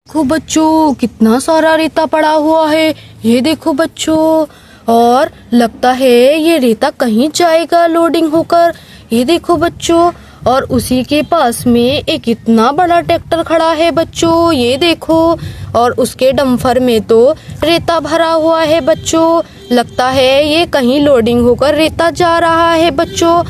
देखो बच्चों, कितना सारा रेता पड़ा हुआ है। ये देखो बच्चों, और लगता है ये रेता कहीं जाएगा लोडिंग होकर। ये देखो बच्चों, और उसी के पास में एक इतना बड़ा ट्रैक्टर खड़ा है बच्चों। ये देखो, और उसके डंफर में तो रेता भरा हुआ है बच्चों। लगता है ये कहीं लोडिंग होकर रेता जा रहा है बच्चों।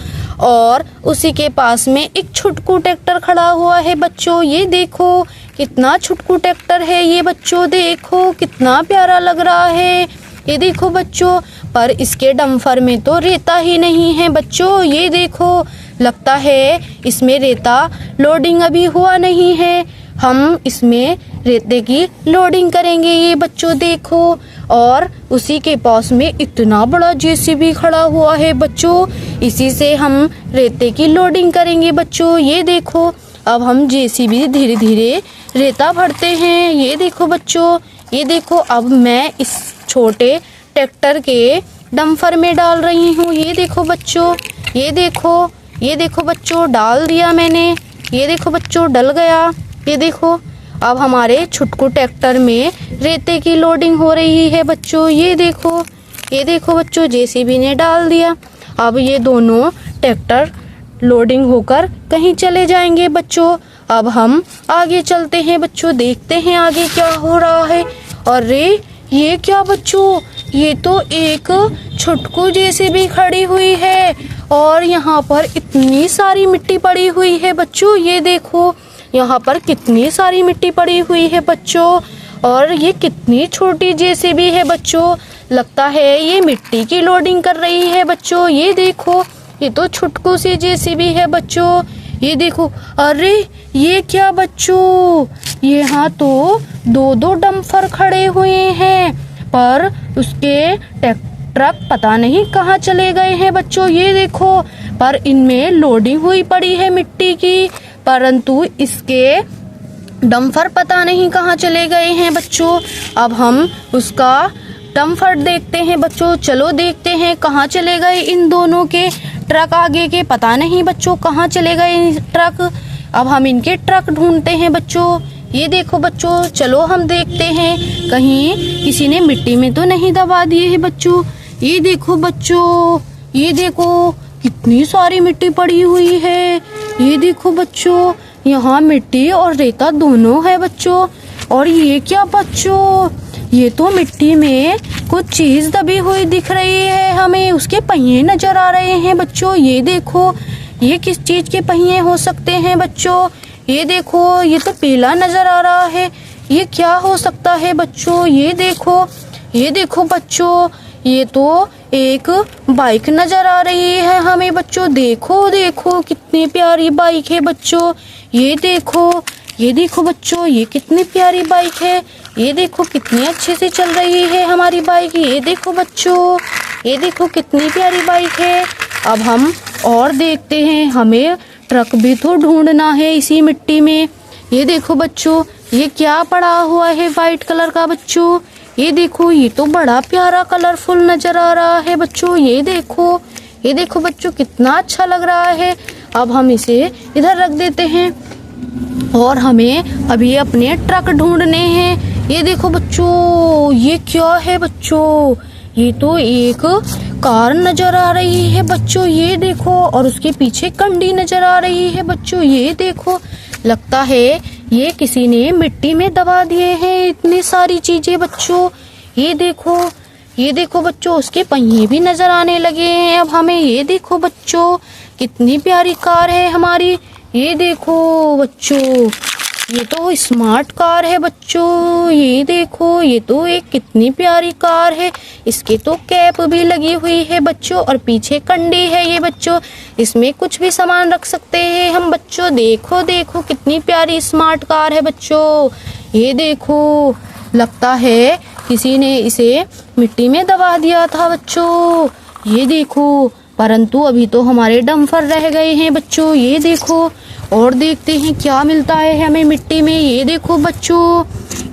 और उसी के पास में एक छुटकू ट्रैक्टर खड़ा हुआ है बच्चों। ये देखो, कितना छुटकू ट्रैक्टर है ये बच्चों। देखो कितना प्यारा लग रहा है। ये देखो बच्चों, पर इसके डंफर में तो रेता ही नहीं है बच्चों। ये देखो, लगता है इसमें रेता लोडिंग अभी हुआ नहीं है। हम इसमें रेते की लोडिंग करेंगे ये बच्चों। देखो, और उसी के पास में इतना बड़ा जेसीबी खड़ा हुआ है बच्चों। इसी से हम रेते की लोडिंग करेंगे बच्चों। ये देखो, अब हम जेसीबी धीरे धीरे रेता भरते हैं। ये देखो बच्चों, ये देखो, अब मैं इस छोटे ट्रैक्टर के डंफर में डाल रही हूँ। ये देखो बच्चों, ये देखो, ये देखो बच्चों, डाल दिया मैंने। ये देखो बच्चों, डल गया। ये देखो, अब हमारे छुटकू ट्रैक्टर में रेते की लोडिंग हो रही है बच्चों। ये देखो, ये देखो बच्चों, जेसीबी ने डाल दिया। अब ये दोनों ट्रैक्टर लोडिंग होकर कहीं चले जाएंगे बच्चों। अब हम आगे चलते हैं बच्चों, देखते हैं आगे क्या हो रहा है। अरे ये क्या बच्चों, ये तो एक छुटकू जेसीबी खड़ी हुई है, और यहाँ पर इतनी सारी मिट्टी पड़ी हुई है बच्चों। ये देखो, यहाँ पर कितनी सारी मिट्टी पड़ी हुई है बच्चों, और ये कितनी छोटी जेसीबी है बच्चों। लगता है ये मिट्टी की लोडिंग कर रही है बच्चों। ये देखो, ये तो छुटकू सी जेसीबी है बच्चों। ये देखो, अरे ये क्या बच्चों, यहाँ तो दो दो डंपर खड़े हुए हैं, पर उसके ट्रक पता नहीं कहाँ चले गए हैं बच्चों। ये देखो, पर इनमें लोडिंग हुई पड़ी है मिट्टी की, परंतु इसके डंपर पता नहीं कहाँ चले गए हैं बच्चों। अब हम उसका डंपर देखते हैं बच्चों। चलो देखते हैं कहाँ चले गए इन दोनों के ट्रक। आगे के पता नहीं बच्चों कहाँ चले गए ट्रक। अब हम इनके ट्रक ढूंढते हैं बच्चों। ये देखो बच्चों, चलो हम देखते हैं कहीं किसी ने मिट्टी में तो नहीं दबा दिए हैं बच्चों। ये देखो बच्चों, ये देखो, कितनी सारी मिट्टी पड़ी हुई है। ये देखो बच्चों, यहाँ मिट्टी और रेता दोनों है बच्चों। और ये क्या बच्चों, ये तो मिट्टी में कुछ चीज दबी हुई दिख रही है हमें। उसके पहिए नजर आ रहे हैं बच्चों। ये देखो, ये किस चीज के पहिए हो सकते हैं बच्चों। ये देखो, ये तो पीला नजर आ रहा है। ये क्या हो सकता है बच्चों। ये देखो, ये देखो बच्चों, ये तो एक बाइक नजर आ रही है हमें बच्चों। देखो देखो, कितनी प्यारी बाइक है बच्चों। ये देखो, ये देखो बच्चों, ये कितनी प्यारी बाइक है। ये देखो, कितनी अच्छे से चल रही है हमारी बाइक। ये देखो बच्चों, ये देखो, कितनी प्यारी बाइक है। अब हम और देखते हैं, हमें ट्रक भी तो ढूंढना है इसी मिट्टी में। ये देखो बच्चों, ये क्या पड़ा हुआ है व्हाइट कलर का बच्चों। ये देखो, ये तो बड़ा प्यारा कलरफुल नजर आ रहा है बच्चों। ये देखो, ये देखो बच्चों, कितना अच्छा लग रहा है। अब हम इसे इधर रख देते हैं, और हमें अभी अपने ट्रक ढूंढने हैं। ये देखो बच्चों, ये क्या है बच्चों, ये तो एक कार नजर आ रही है बच्चों। ये देखो, और उसके पीछे कंडी नजर आ रही है बच्चों। ये देखो, लगता है ये किसी ने मिट्टी में दबा दिए हैं इतनी सारी चीजें बच्चों। ये देखो, ये देखो बच्चों, उसके पहिए भी नजर आने लगे हैं अब हमें। ये देखो बच्चों, कितनी प्यारी कार है हमारी। ये देखो बच्चों, ये तो स्मार्ट कार है बच्चों। ये देखो, ये तो एक कितनी प्यारी कार है। इसके तो कैप भी लगी हुई है बच्चों, और पीछे कंडी है ये बच्चों। इसमें कुछ भी सामान रख सकते हैं हम बच्चों। देखो देखो, कितनी प्यारी स्मार्ट कार है बच्चों। ये देखो, लगता है किसी ने इसे मिट्टी में दबा दिया था बच्चों। ये देखो, परंतु अभी तो हमारे डंपर रह गए हैं बच्चों। ये देखो, और देखते हैं क्या मिलता है हमें मिट्टी में। ये देखो बच्चों,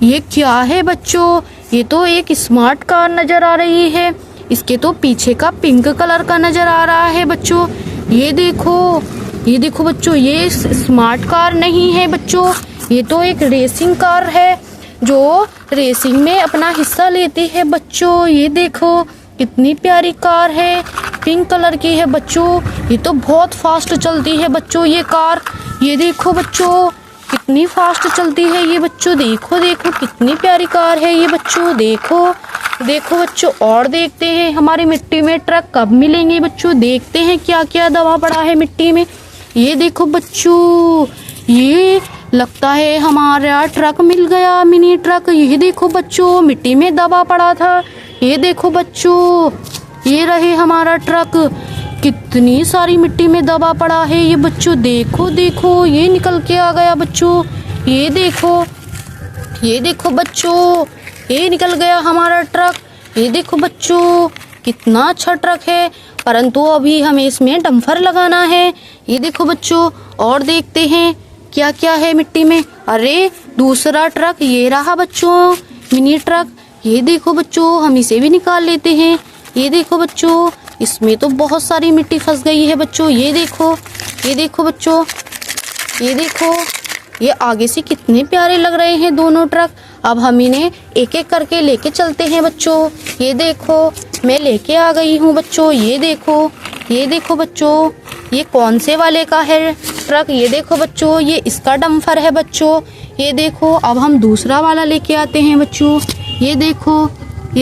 ये क्या है बच्चों, ये तो एक स्मार्ट कार नजर आ रही है। इसके तो पीछे का पिंक कलर का नजर आ रहा है बच्चों। ये देखो, ये देखो बच्चों, ये स्मार्ट कार नहीं है बच्चों, ये तो एक रेसिंग कार है। जो रेसिंग में अपना हिस्सा लेती है बच्चों। ये देखो कितनी प्यारी कार है, पिंक कलर की है बच्चों। ये तो बहुत फास्ट चलती है बच्चों ये कार। ये देखो बच्चों कितनी फास्ट चलती है ये बच्चों। देखो देखो कितनी प्यारी कार है ये बच्चों। देखो देखो बच्चों, और देखते हैं हमारी मिट्टी में ट्रक कब मिलेंगे बच्चों। देखते हैं क्या क्या दबा पड़ा है मिट्टी में। ये देखो बच्चों, ये लगता है हमारा ट्रक मिल गया, मिनी ट्रक। ये देखो बच्चों मिट्टी में दबा पड़ा था। ये देखो बच्चों, ये रहे हमारा ट्रक। कितनी सारी मिट्टी में दबा पड़ा है ये बच्चों। देखो देखो ये निकल के आ गया बच्चों। ये देखो बच्चों, ये निकल गया हमारा ट्रक। ये देखो बच्चों कितना अच्छा ट्रक है, परंतु अभी हमें इसमें डंपर लगाना है। ये देखो बच्चों, और देखते हैं क्या क्या है मिट्टी में। अरे दूसरा ट्रक ये रहा बच्चों, मिनी ट्रक। ये देखो बच्चों, हम इसे भी निकाल लेते हैं। ये देखो बच्चों, इसमें तो बहुत सारी मिट्टी फंस गई है बच्चों। ये देखो बच्चों, ये देखो, ये आगे से कितने प्यारे लग रहे हैं दोनों ट्रक। अब हम इन्हें एक एक करके लेके चलते हैं बच्चों। ये देखो मैं लेके आ गई हूँ बच्चों। ये देखो बच्चों, ये कौन से वाले का है ट्रक। ये देखो बच्चों, ये इसका डंपर है बच्चों। ये देखो, अब हम दूसरा वाला लेके आते हैं बच्चों। ये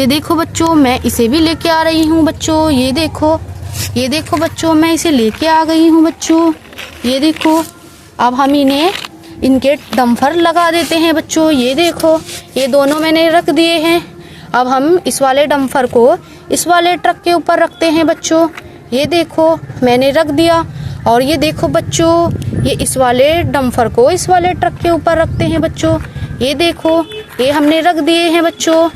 देखो बच्चों, मैं इसे भी लेके आ रही हूँ बच्चों। ये देखो बच्चों, मैं इसे लेके आ गई हूँ बच्चों। ये देखो, अब हम इनके डंपर लगा देते हैं बच्चों। ये देखो, ये दोनों मैंने रख दिए हैं। अब हम इस वाले डंपर को इस वाले ट्रक के ऊपर रखते हैं बच्चों। ये देखो मैंने रख दिया। और ये देखो बच्चों, ये इस वाले डंपर को इस वाले ट्रक के ऊपर रखते हैं बच्चों। ये देखो, ये हमने रख दिए हैं बच्चों।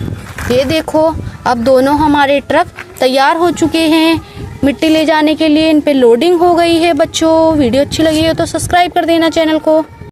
ये देखो, अब दोनों हमारे ट्रक तैयार हो चुके हैं मिट्टी ले जाने के लिए। इन पे लोडिंग हो गई है बच्चों। वीडियो अच्छी लगी हो तो सब्सक्राइब कर देना चैनल को।